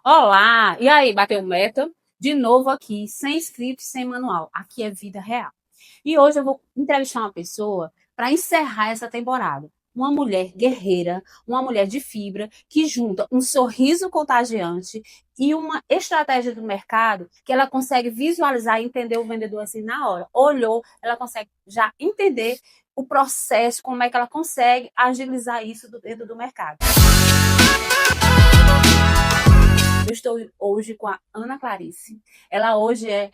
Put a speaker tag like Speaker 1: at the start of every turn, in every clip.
Speaker 1: Olá! E aí, bateu meta? De novo aqui, sem script, sem manual. Aqui é vida real. E hoje eu vou entrevistar uma pessoa para encerrar essa temporada. Uma mulher guerreira, uma mulher de fibra, que junta um sorriso contagiante e uma estratégia do mercado que ela consegue visualizar e entender o vendedor assim na hora. Olhou, ela consegue já entender o processo, como é que ela consegue agilizar isso dentro do mercado. Eu estou hoje com a Ana Clarice. Ela hoje é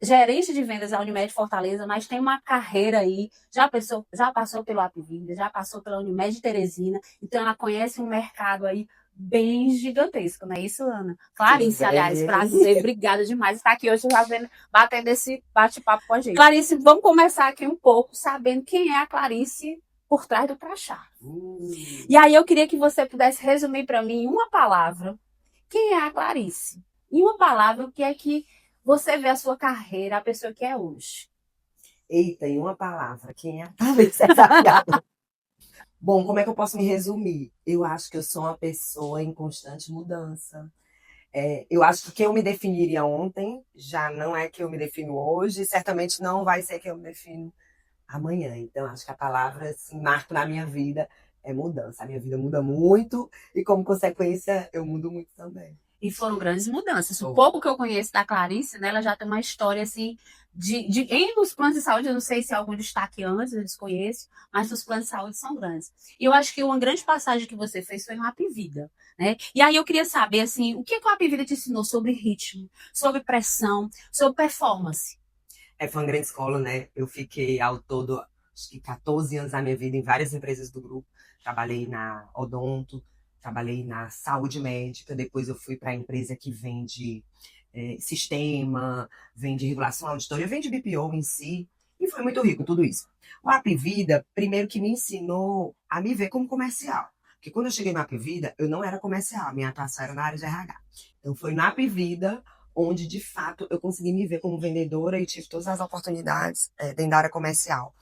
Speaker 1: gerente de vendas da Unimed Fortaleza, mas tem uma carreira aí, já passou pelo Apvida, já passou pela Unimed Teresina, então ela conhece um mercado aí bem gigantesco, não é isso, Ana? Clarice, aliás, prazer, obrigada demais por estar aqui hoje batendo esse bate-papo com a gente. Clarice, vamos começar aqui um pouco sabendo quem é a Clarice por trás do crachá. E aí eu queria que você pudesse resumir para mim em uma palavra quem é a Clarice? Em uma palavra, o que é que você vê a sua carreira, a pessoa que é hoje?
Speaker 2: Eita, em uma palavra, quem é? Talvez essa Bom, como é que eu posso me resumir? Eu acho que eu sou uma pessoa em constante mudança. Eu acho que quem eu me definiria ontem já não é quem eu me defino hoje, e certamente não vai ser quem eu me defino amanhã. Então, acho que a palavra, assim, marco na minha vida é mudança. A minha vida muda muito e, como consequência, eu mudo muito também.
Speaker 1: E foram grandes mudanças. O pouco que eu conheço da Clarice, né, ela já tem uma história assim em os planos de saúde, eu não sei se há algum destaque antes, eu desconheço, mas os planos de saúde são grandes. E eu acho que uma grande passagem que você fez foi no Apvida, né? E aí eu queria saber assim, o que o Apvida te ensinou sobre ritmo, sobre pressão, sobre performance?
Speaker 2: Foi uma grande escola, né? Eu fiquei ao todo, acho que 14 anos da minha vida em várias empresas do grupo. Trabalhei na Odonto, trabalhei na saúde médica, depois eu fui para a empresa que vende sistema, vende regulação auditória, vende BPO em si, e foi muito rico tudo isso. O Apvida, primeiro que me ensinou a me ver como comercial. Porque quando eu cheguei no Apvida, eu não era comercial, minha atuação era na área de RH. Então foi no Apvida onde de fato eu consegui me ver como vendedora e tive todas as oportunidades dentro da área comercial.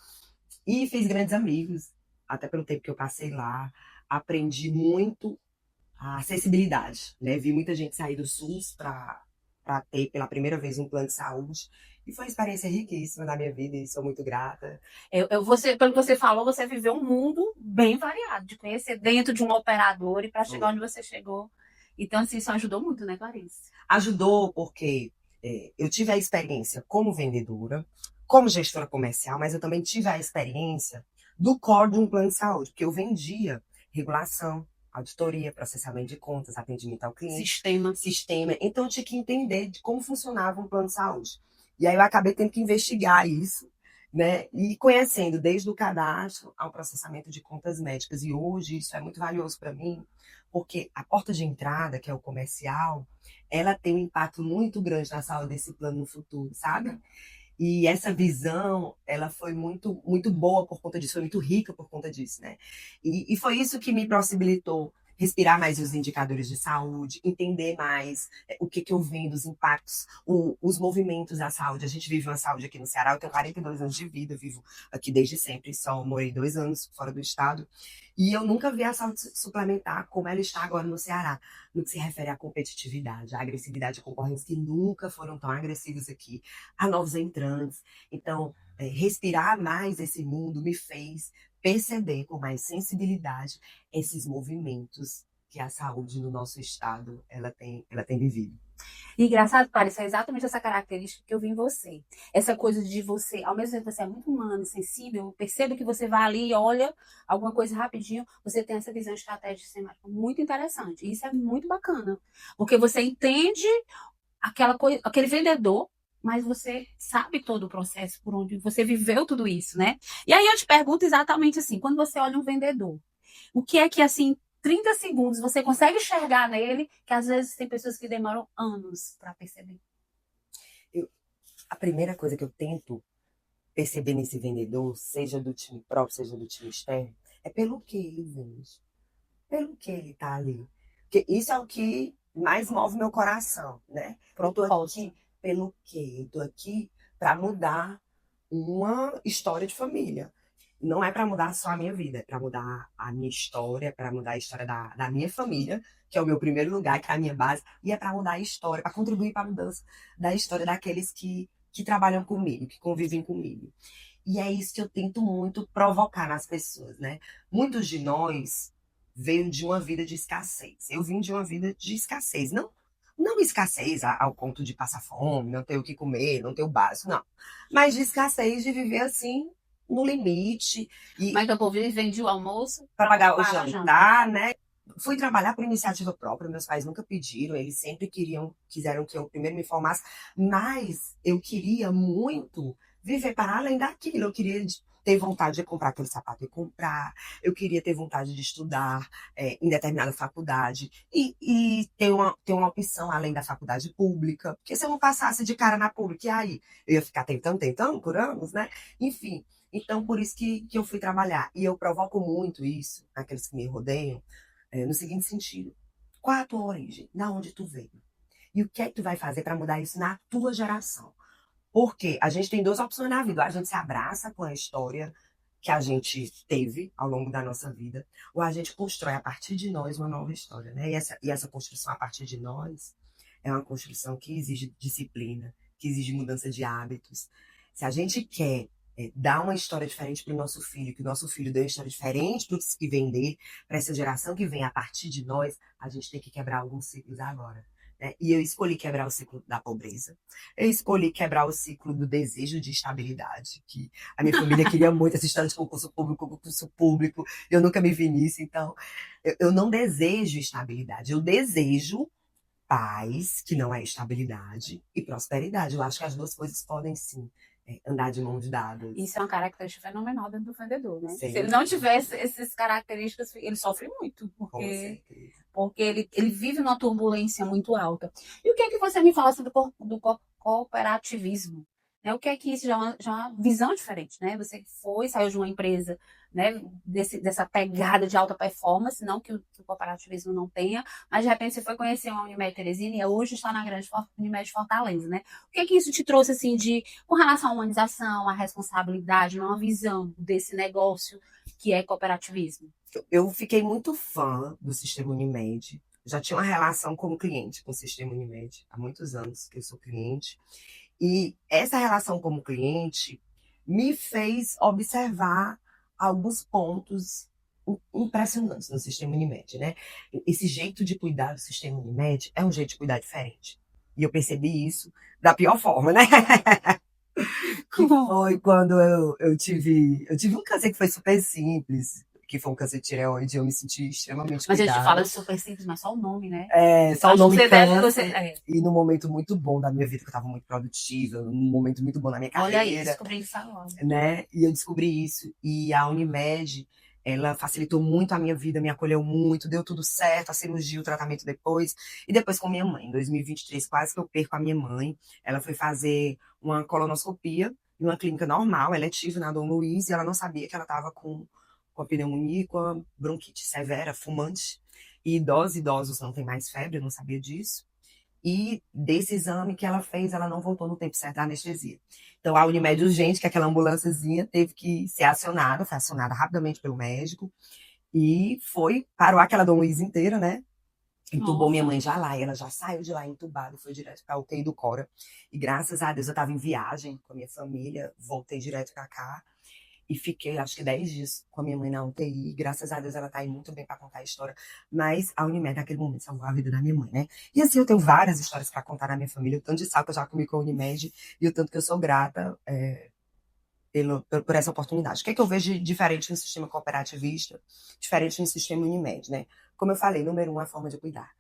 Speaker 2: E fiz grandes amigos, até pelo tempo que eu passei lá. Aprendi muito a acessibilidade, né? Vi muita gente sair do SUS para ter pela primeira vez um plano de saúde. E foi uma experiência riquíssima na minha vida e sou muito grata.
Speaker 1: Pelo que você falou, você viveu um mundo bem variado, de conhecer dentro de um operador e para chegar onde você chegou. Então, assim, isso ajudou muito, né, Clarice?
Speaker 2: Ajudou porque eu tive a experiência como vendedora, como gestora comercial, mas eu também tive a experiência do core de um plano de saúde, porque eu vendia regulação, auditoria, processamento de contas, atendimento ao cliente. Sistema. Então eu tinha que entender de como funcionava um plano de saúde. E aí eu acabei tendo que investigar isso, né? E conhecendo desde o cadastro ao processamento de contas médicas. E hoje isso é muito valioso para mim, porque a porta de entrada, que é o comercial, ela tem um impacto muito grande na saúde desse plano no futuro, sabe? E essa visão, ela foi muito, muito boa por conta disso, foi muito rica por conta disso, né? E foi isso que me possibilitou respirar mais os indicadores de saúde, entender mais o que eu vendo, os impactos, os movimentos da saúde. A gente vive uma saúde aqui no Ceará, eu tenho 42 anos de vida, vivo aqui desde sempre, só morei 2 anos fora do estado, e eu nunca vi a saúde suplementar como ela está agora no Ceará, no que se refere à competitividade, à agressividade de concorrentes que nunca foram tão agressivos aqui, a novos entrantes. Então, respirar mais esse mundo me fez perceber com mais sensibilidade esses movimentos que a saúde no nosso estado ela tem vivido.
Speaker 1: E engraçado, Clarice, é exatamente essa característica que eu vi em você. Essa coisa de você, ao mesmo tempo que você é muito humano, sensível, eu percebo que você vai ali e olha alguma coisa rapidinho, você tem essa visão estratégica sistemática muito interessante. E isso é muito bacana, porque você entende aquela coisa, aquele vendedor, mas você sabe todo o processo por onde você viveu tudo isso, né? E aí eu te pergunto exatamente assim, quando você olha um vendedor, o que é que assim 30 segundos você consegue enxergar nele, que às vezes tem pessoas que demoram anos para perceber?
Speaker 2: A primeira coisa que eu tento perceber nesse vendedor, seja do time próprio, seja do time externo, é pelo que ele vende, pelo que ele tá ali. Porque isso é o que mais move meu coração, né? Eu tô aqui pelo quê? Eu tô aqui para mudar uma história de família. não é para mudar só a minha vida, é para mudar a minha história, para mudar a história da minha família, que é o meu primeiro lugar, que é a minha base, e é para mudar a história, para contribuir para a mudança da história daqueles que trabalham comigo, que convivem comigo. E é isso que eu tento muito provocar nas pessoas, né? Muitos de nós veio de uma vida de escassez. Eu vim de uma vida de escassez. Não escassez ao ponto de passar fome, não ter o que comer, não ter o básico, não. Mas de escassez de viver assim, no limite. E
Speaker 1: Mas o povo vende o almoço
Speaker 2: para pagar o
Speaker 1: para
Speaker 2: jantar, né? Fui trabalhar por iniciativa própria, meus pais nunca pediram, eles sempre quiseram que eu primeiro me formasse, mas eu queria muito viver para além daquilo, eu queria ter vontade de comprar aquele sapato e comprar, eu queria ter vontade de estudar em determinada faculdade e ter uma opção além da faculdade pública, porque se eu não passasse de cara na pública, e aí? Eu ia ficar tentando por anos, né? Enfim, então por isso que eu fui trabalhar, e eu provoco muito isso naqueles que me rodeiam, no seguinte sentido: qual a tua origem? Da onde tu veio? E o que é que tu vai fazer para mudar isso na tua geração? Porque a gente tem duas opções na vida: ou a gente se abraça com a história que a gente teve ao longo da nossa vida, ou a gente constrói a partir de nós uma nova história, né? E essa construção a partir de nós é uma construção que exige disciplina, que exige mudança de hábitos. Se a gente quer dar uma história diferente para o nosso filho, que o nosso filho dê uma história diferente para os que vêm dele, para essa geração que vem a partir de nós, a gente tem que quebrar alguns ciclos agora. Né? E eu escolhi quebrar o ciclo da pobreza. Eu escolhi quebrar o ciclo do desejo de estabilidade, que a minha família queria muito essa história de concurso público, eu nunca me vi nisso, então eu não desejo estabilidade, eu desejo paz, que não é estabilidade, e prosperidade. Eu acho que as duas coisas podem sim andar de mãos dadas.
Speaker 1: Isso é uma característica fenomenal dentro do vendedor, né?
Speaker 2: Sim.
Speaker 1: Se ele não tivesse essas características, ele sofre muito,
Speaker 2: Com
Speaker 1: porque,
Speaker 2: certeza.
Speaker 1: porque ele vive numa turbulência muito alta. E o que é que você me fala sobre do cooperativismo? Né? O que é que isso já é uma visão diferente, né? Você saiu de uma empresa, né, dessa pegada de alta performance, não que o cooperativismo não tenha, mas de repente você foi conhecer uma Unimed Teresina e hoje está na grande Unimed Fortaleza, né? O que é que isso te trouxe, assim, com relação à humanização, à responsabilidade, uma visão desse negócio que é cooperativismo?
Speaker 2: Eu fiquei muito fã do Sistema Unimed. Já tinha uma relação como cliente com o Sistema Unimed há muitos anos que eu sou cliente. E essa relação como cliente me fez observar alguns pontos impressionantes no Sistema Unimed, né? Esse jeito de cuidar do Sistema Unimed é um jeito de cuidar diferente. E eu percebi isso da pior forma, né? Que foi quando eu tive um câncer que foi super simples, que foi um câncer de tireoide, eu me senti extremamente
Speaker 1: Mas a gente
Speaker 2: cuidada.
Speaker 1: fala de super simples, mas só o nome, né?
Speaker 2: Só o nome
Speaker 1: câncer.
Speaker 2: E num momento muito bom da minha vida, que eu tava muito produtiva, num momento muito bom da minha carreira.
Speaker 1: Olha aí, descobri isso agora.
Speaker 2: Né? E eu descobri isso. E a Unimed, ela facilitou muito a minha vida, me acolheu muito, deu tudo certo, a cirurgia, o tratamento depois. E depois com minha mãe. Em 2023, quase que eu perco a minha mãe. Ela foi fazer uma colonoscopia em uma clínica normal, eletiva, na Dom Luiz, e ela não sabia que ela estava com a pneumonia, com a bronquite severa, fumante. E idosos não têm mais febre, eu não sabia disso. E desse exame que ela fez, ela não voltou no tempo certo da anestesia. Então, a Unimed urgente, que é aquela ambulânciazinha, teve que ser acionada, foi acionada rapidamente pelo médico, e parou aquela Dom Luiz inteira, né? Entubou minha mãe já lá, e ela já saiu de lá entubada e foi direto para a UTI do Cora. E graças a Deus eu estava em viagem com a minha família, voltei direto para cá. E fiquei, acho que 10 dias com a minha mãe na UTI. Graças a Deus ela tá aí muito bem para contar a história. Mas a Unimed, naquele momento, salvou a vida da minha mãe, né? E assim, eu tenho várias histórias para contar na minha família. O tanto de sal que eu já comi com a Unimed e o tanto que eu sou grata por essa oportunidade. O que é que eu vejo de diferente no sistema cooperativista, diferente no sistema Unimed, né? Como eu falei, número 1, a forma de cuidar.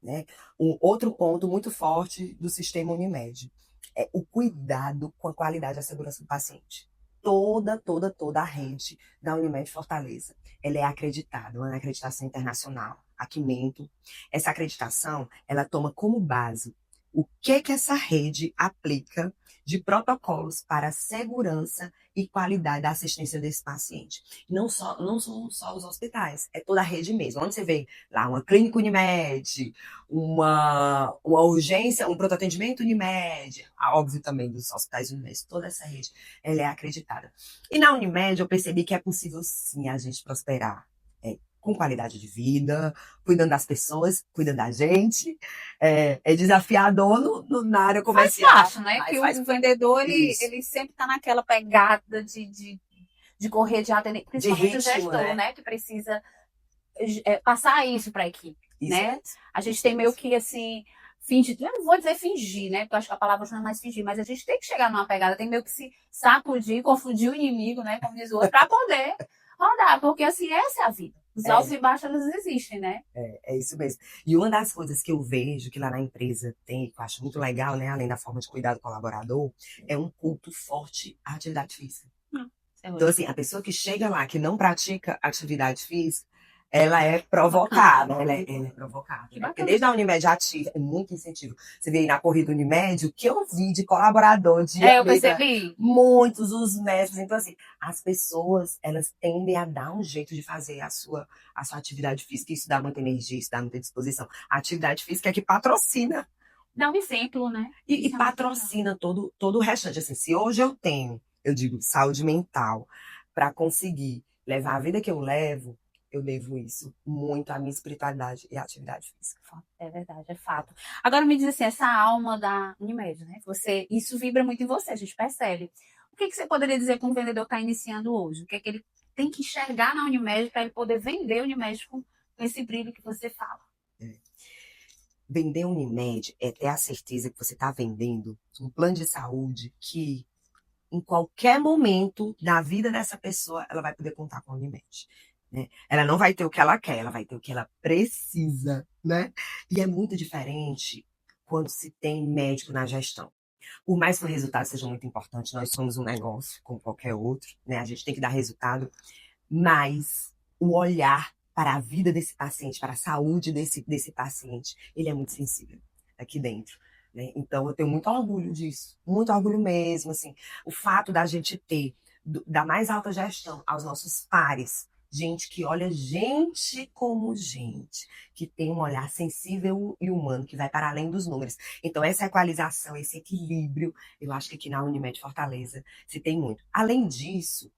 Speaker 2: Né? Um outro ponto muito forte do sistema Unimed é o cuidado com a qualidade e a segurança do paciente. Toda a rede da Unimed Fortaleza, ela é acreditada, uma acreditação internacional, Aquimento. Essa acreditação, ela toma como base o que essa rede aplica de protocolos para segurança e qualidade da assistência desse paciente. Não são só os hospitais, é toda a rede mesmo. Onde você vê lá uma clínica Unimed, uma urgência, um pronto-atendimento Unimed, óbvio também dos hospitais Unimed, toda essa rede, ela é acreditada. E na Unimed eu percebi que é possível sim a gente prosperar. Com qualidade de vida, cuidando das pessoas, cuidando da gente. É desafiador na área
Speaker 1: Faz
Speaker 2: comercial.
Speaker 1: parte, né?
Speaker 2: Mas
Speaker 1: Que
Speaker 2: faz
Speaker 1: o vendedor,
Speaker 2: isso.
Speaker 1: ele sempre tá naquela pegada de correr de atender, principalmente o
Speaker 2: ritmo,
Speaker 1: gestor, né? Que precisa passar isso para a equipe,
Speaker 2: Isso
Speaker 1: né?
Speaker 2: mesmo.
Speaker 1: A gente tem meio que assim, fingir, eu não vou dizer fingir, né? Porque eu acho que a palavra não é mais fingir, mas a gente tem que chegar numa pegada, tem meio que se sacudir, confundir o inimigo, né? Como diz o outro, para poder rodar, porque assim, essa é a vida. Os altos e baixos, eles existem, né?
Speaker 2: É isso mesmo. E uma das coisas que eu vejo que lá na empresa tem, que eu acho muito legal, né? Além da forma de cuidar do colaborador, é um culto forte à atividade física. Então, assim, a pessoa que chega lá, que não pratica atividade física, ela é provocada, ela é provocada. Né? Porque desde a Unimed ativa, é muito incentivo. Você vê aí na corrida Unimed, o que eu vi de colaborador, de
Speaker 1: eu percebi.
Speaker 2: muitos, os médicos. Então, assim, as pessoas, elas tendem a dar um jeito de fazer a sua atividade física. Isso dá muita energia, isso dá muita disposição. A atividade física é que patrocina.
Speaker 1: Dá um exemplo, né?
Speaker 2: E patrocina todo o restante. Assim, se hoje eu tenho, eu digo, saúde mental, para conseguir levar a vida que eu levo, eu devo isso muito à minha espiritualidade e à atividade física.
Speaker 1: É verdade, é fato. Agora me diz assim, essa alma da Unimed, né? Isso vibra muito em você, a gente percebe. O que você poderia dizer para um vendedor que está iniciando hoje? O que é que ele tem que enxergar na Unimed para ele poder vender a Unimed com esse brilho que você fala?
Speaker 2: Vender Unimed é ter a certeza que você está vendendo um plano de saúde que, em qualquer momento da vida dessa pessoa, ela vai poder contar com a Unimed. Né? Ela não vai ter o que ela quer, ela vai ter o que ela precisa, né? E é muito diferente quando se tem médico na gestão. Por mais que o resultado seja muito importante, nós somos um negócio como qualquer outro, né? A gente tem que dar resultado, mas o olhar para a vida desse paciente, para a saúde desse paciente, ele é muito sensível aqui dentro. Né? Então, eu tenho muito orgulho disso, muito orgulho mesmo. Assim, o fato da gente ter, da mais alta gestão aos nossos pares, gente que olha gente como gente, que tem um olhar sensível e humano, que vai para além dos números. Então, essa equalização, esse equilíbrio, eu acho que aqui na Unimed Fortaleza se tem muito. Além disso,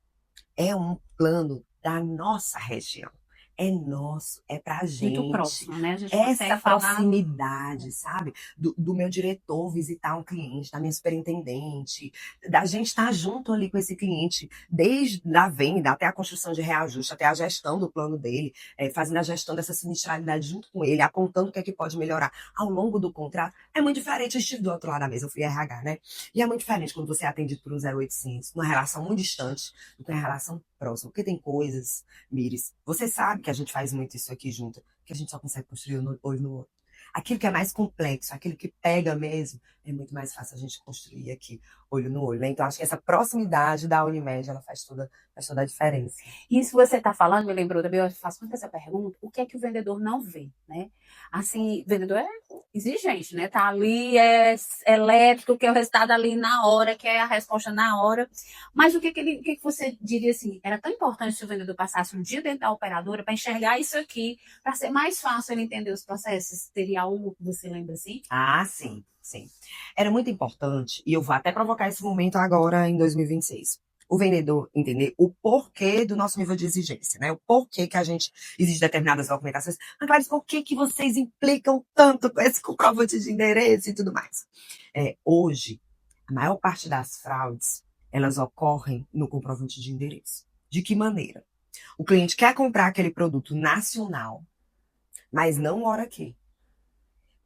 Speaker 2: é um plano da nossa região. É nosso, é pra gente.
Speaker 1: Muito próximo, né? A gente
Speaker 2: Essa proximidade, sabe? Do meu diretor visitar um cliente, da minha superintendente, da gente estar junto ali com esse cliente, desde a venda até a construção de reajuste, até a gestão do plano dele, fazendo a gestão dessa sinistralidade junto com ele, apontando o que é que pode melhorar ao longo do contrato. É muito diferente. Eu estive do outro lado da mesa, eu fui RH, né? E é muito diferente quando você é atendido por um 0800, numa relação muito distante, do que uma relação próxima. Porque tem coisas, Mires, você sabe que a gente faz muito isso aqui junto, que a gente só consegue construir olho no olho. Aquilo que é mais complexo, aquilo que pega mesmo, é muito mais fácil a gente construir aqui, olho no olho. Né? Então, acho que essa proximidade da Unimed, ela faz toda a diferença.
Speaker 1: Isso que você está falando me lembrou também, eu faço muito essa pergunta, o que é que o vendedor não vê, né? Assim, o vendedor é exigente, né? Tá ali, é elétrico, quer o resultado ali na hora, quer a resposta na hora. Mas o que você diria assim? Era tão importante se o vendedor passasse um dia dentro da operadora para enxergar isso aqui, para ser mais fácil ele entender os processos? Teria algo que você lembra assim?
Speaker 2: Ah, sim, sim. Era muito importante, e eu vou até provocar esse momento agora em 2026. O vendedor entender o porquê do nosso nível de exigência, né? O porquê que a gente exige determinadas documentações. Mas, Clarice, por que vocês implicam tanto com esse comprovante de endereço e tudo mais? Hoje, a maior parte das fraudes, elas ocorrem no comprovante de endereço. De que maneira? O cliente quer comprar aquele produto nacional, mas não mora aqui.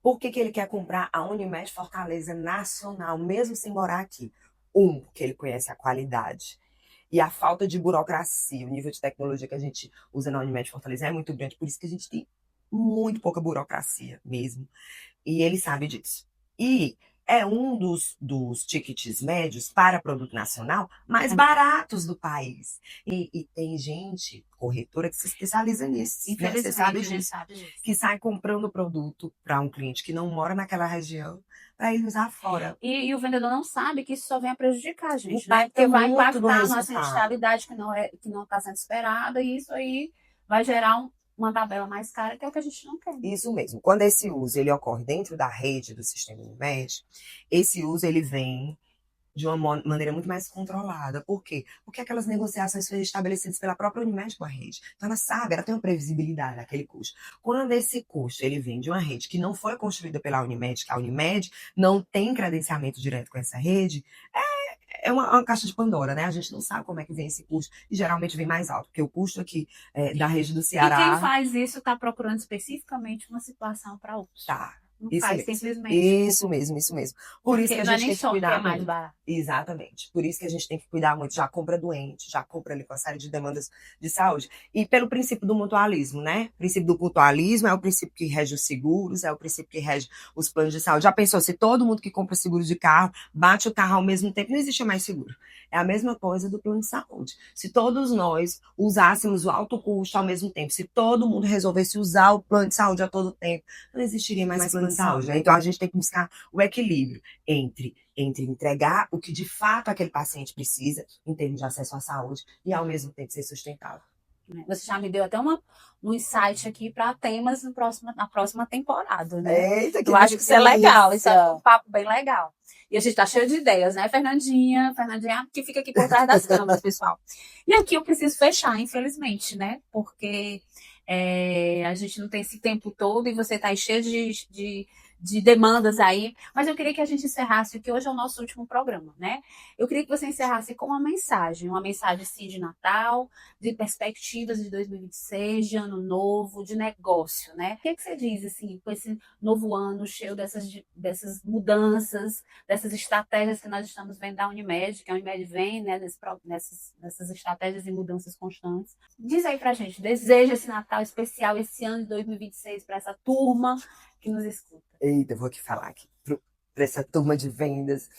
Speaker 2: Por que ele quer comprar a Unimed Fortaleza nacional, mesmo sem morar aqui? Porque ele conhece a qualidade. E a falta de burocracia, o nível de tecnologia que a gente usa na Unimed Fortaleza é muito grande, por isso que a gente tem muito pouca burocracia mesmo. E ele sabe disso. E é um dos tickets médios para produto nacional mais baratos do país. E tem gente, corretora, que se especializa nisso. Né? Você
Speaker 1: Infelizmente,
Speaker 2: sabe
Speaker 1: a gente
Speaker 2: disso.
Speaker 1: sabe disso.
Speaker 2: Que sai comprando produto para um cliente que não mora naquela região para ele usar fora.
Speaker 1: E o vendedor não sabe que isso só vem a prejudicar a gente,
Speaker 2: Impacta
Speaker 1: né? Porque vai
Speaker 2: muito no
Speaker 1: impactar a nossa
Speaker 2: resultado.
Speaker 1: rentabilidade que não está sendo esperada, e isso aí vai gerar uma tabela mais cara, que é o que a gente não quer.
Speaker 2: Isso mesmo. Quando esse uso ele ocorre dentro da rede do sistema Unimed, esse uso ele vem de uma maneira muito mais controlada. Por quê? Porque aquelas negociações foram estabelecidas pela própria Unimed com a rede. Então ela sabe, ela tem uma previsibilidade daquele custo. Quando esse custo ele vem de uma rede que não foi construída pela Unimed, que a Unimed não tem credenciamento direto com essa rede, é uma caixa de Pandora, né? A gente não sabe como é que vem esse custo e geralmente vem mais alto, porque o custo aqui da rede do Ceará...
Speaker 1: E quem faz isso está procurando especificamente uma situação para outra.
Speaker 2: Tá.
Speaker 1: Não
Speaker 2: Isso
Speaker 1: faz
Speaker 2: mesmo.
Speaker 1: simplesmente.
Speaker 2: Isso mesmo. Por isso que a
Speaker 1: não é
Speaker 2: gente
Speaker 1: nem
Speaker 2: tem que
Speaker 1: só porque
Speaker 2: cuidar
Speaker 1: é mais
Speaker 2: muito.
Speaker 1: barato.
Speaker 2: Exatamente. Por isso que a gente tem que cuidar muito. Já compra doente, já compra ali com a série de demandas de saúde. E pelo princípio do mutualismo, né? O princípio do mutualismo é o princípio que rege os seguros, é o princípio que rege os planos de saúde. Já pensou, se todo mundo que compra seguro de carro bate o carro ao mesmo tempo, não existe mais seguro. É a mesma coisa do plano de saúde. Se todos nós usássemos o alto custo ao mesmo tempo, se todo mundo resolvesse usar o plano de saúde a todo tempo, não existiria mais plano de saúde, né? Então a gente tem que buscar o equilíbrio entre entregar o que de fato aquele paciente precisa em termos de acesso à saúde e ao mesmo tempo ser sustentável.
Speaker 1: Você já me deu até um insight aqui para temas na próxima temporada, né?
Speaker 2: Eita,
Speaker 1: eu acho que isso é legal, isso é um papo bem legal. E a gente tá cheio de ideias, né, Fernandinha? Fernandinha que fica aqui por trás das câmeras, pessoal. E aqui eu preciso fechar, infelizmente, né? Porque a gente não tem esse tempo todo e você tá aí cheio de demandas aí, mas eu queria que a gente encerrasse, que hoje é o nosso último programa, né? Eu queria que você encerrasse com uma mensagem sim de Natal, de perspectivas de 2026, de ano novo, de negócio, né? O que você diz, assim, com esse novo ano cheio dessas mudanças, dessas estratégias que nós estamos vendo da Unimed, que a Unimed vem, né, nessas estratégias e mudanças constantes. Diz aí pra gente, deseja esse Natal especial, esse ano de 2026 para essa turma que nos escuta.
Speaker 2: Eita, eu vou aqui falar aqui para essa turma de vendas.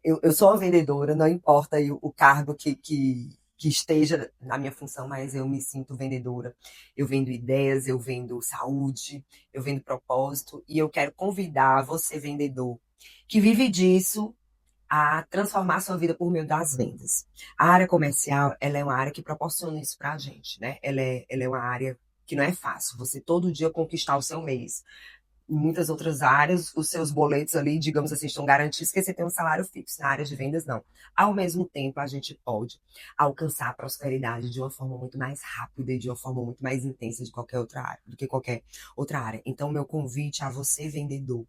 Speaker 2: Eu sou uma vendedora, não importa aí o cargo que esteja na minha função, mas eu me sinto vendedora. Eu vendo ideias, eu vendo saúde, eu vendo propósito, e eu quero convidar você, vendedor, que vive disso, a transformar a sua vida por meio das vendas. A área comercial, ela é uma área que proporciona isso pra gente, né? Ela é uma área que não é fácil, você todo dia conquistar o seu mês. Em muitas outras áreas, os seus boletos ali, digamos assim, estão garantidos que você tem um salário fixo. Na área de vendas, não. Ao mesmo tempo, a gente pode alcançar a prosperidade de uma forma muito mais rápida e de uma forma muito mais intensa do que qualquer outra área. Então, meu convite a você, vendedor,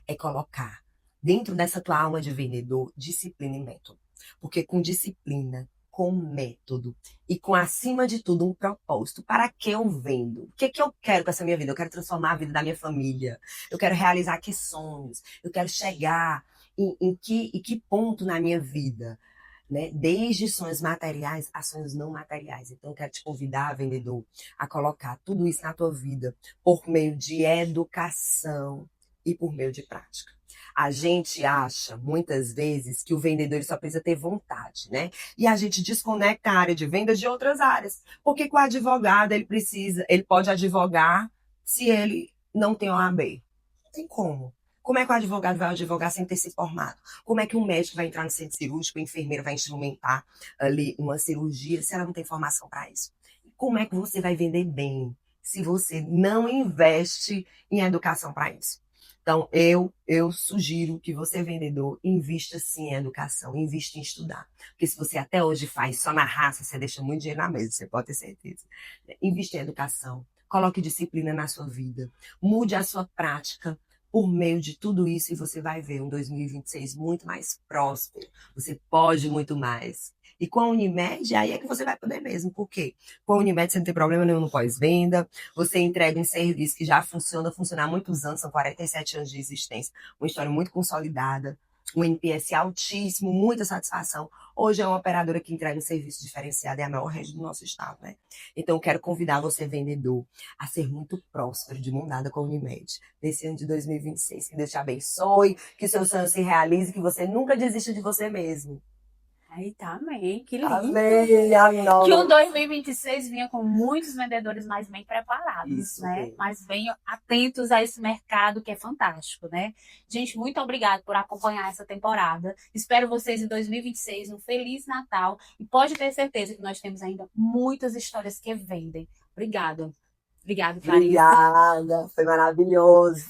Speaker 2: é colocar dentro dessa tua alma de vendedor disciplina e método. Porque com disciplina, com método e com, acima de tudo, um propósito. Para que eu vendo? O que eu quero com essa minha vida? Eu quero transformar a vida da minha família. Eu quero realizar que sonhos? Eu quero chegar em que ponto na minha vida? Né? Desde sonhos materiais a sonhos não materiais. Então, eu quero te convidar, vendedor, a colocar tudo isso na tua vida por meio de educação e por meio de prática. A gente acha, muitas vezes, que o vendedor só precisa ter vontade, né? E a gente desconecta a área de vendas de outras áreas. Porque com o advogado, ele pode advogar se ele não tem OAB. Não tem como. Como é que o advogado vai advogar sem ter se formado? Como é que um médico vai entrar no centro cirúrgico, o enfermeiro vai instrumentar ali uma cirurgia se ela não tem formação para isso? Como é que você vai vender bem se você não investe em educação para isso? Então, eu sugiro que você, vendedor, invista sim em educação, invista em estudar. Porque se você até hoje faz só na raça, você deixa muito dinheiro na mesa, você pode ter certeza. Invista em educação, coloque disciplina na sua vida, mude a sua prática por meio de tudo isso e você vai ver um 2026 muito mais próspero. Você pode muito mais. E com a Unimed, aí é que você vai poder mesmo. Por quê? Com a Unimed você não tem problema nenhum no pós-venda, você entrega um serviço que já funciona há muitos anos, são 47 anos de existência, uma história muito consolidada. um NPS altíssimo, muita satisfação. Hoje é uma operadora que entrega um serviço diferenciado, é a maior rede do nosso estado, né? Então, eu quero convidar você, vendedor, a ser muito próspero, de mão dada com a Unimed, nesse ano de 2026. Que Deus te abençoe, que seu sonho se realize, que você nunca desista de você mesmo.
Speaker 1: Eita, amém, que lindo.
Speaker 2: Amém, amém.
Speaker 1: Que o 2026 vinha com muitos vendedores mais bem preparados,
Speaker 2: Isso
Speaker 1: né?
Speaker 2: mesmo.
Speaker 1: Mas bem atentos a esse mercado que é fantástico, né? Gente, muito obrigada por acompanhar essa temporada. Espero vocês em 2026, um Feliz Natal. E pode ter certeza que nós temos ainda muitas histórias que vendem. Obrigada. Obrigada, Clarissa.
Speaker 2: Obrigada, foi maravilhoso.